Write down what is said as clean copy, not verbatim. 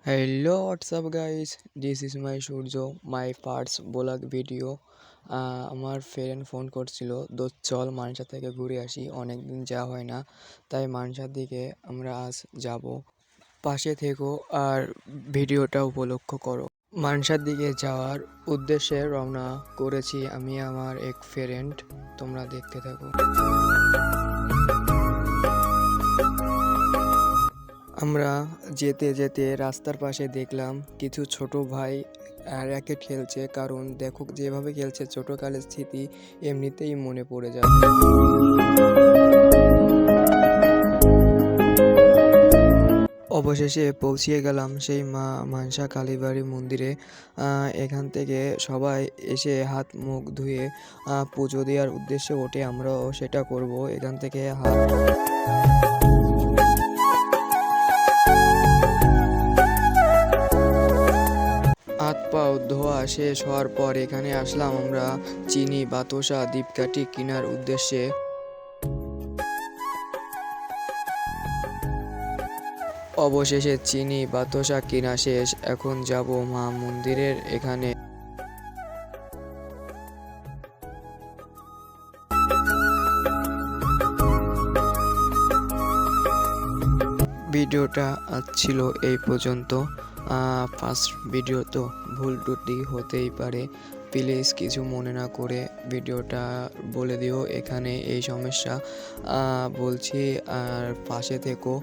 Hello, what's up, guys? This is my Surjo, my parts vlog video. আমার friend phone করছিল, দোস্ত চল মানসা থেকে ঘুরে আসি, অনেকদিন যাওয়া হয় না, তাই মানসার দিকে আমরা আজ যাব। পাশে থেকো আর ভিডিওটা উপলক্ষ করো। মানসার দিকে যাওয়ার উদ্দেশ্যে রওনা করেছি আমি আমার এক ফ্রেন্ড, তোমরা দেখতে থাকো। আমরা যেতে যেতে রাস্তার পাশে দেখলাম কিছু ছোট ভাই র্যাকেট খেলছে, কারণ দেখো যেভাবে খেলছে ছোটকালের স্মৃতি এমনিতেই মনে পড়ে যায়। অবশেষে পৌঁছিয়ে গেলাম সেই মা মানসা কালীবাড়ি মন্দিরে। এখান থেকে সবাই এসে হাত মুখ ধুয়ে পুজো দেওয়ার উদ্দেশ্যে ওঠে, আমরাও সেটা করব। এখান থেকে হাত পাও ধোয়া শেষ হওয়ার পর এখানে আসলাম আমরা চিনি বাতাসা দীপকাঠি কেনার উদ্দেশ্যে। অবশেষে চিনি বাতাসা কেনা শেষ, এখন যাব মা মন্দিরের এখানে। ভিডিওটা আজ ছিল এই পর্যন্ত। ফার্স্ট ভিডিও তো ভুল ত্রুটি হতেই পারে, প্লিজ কিছু মনে না করে ভিডিওটা বলে দিও এখানে এই সমস্যা বলছি। আর পাশে থেকো।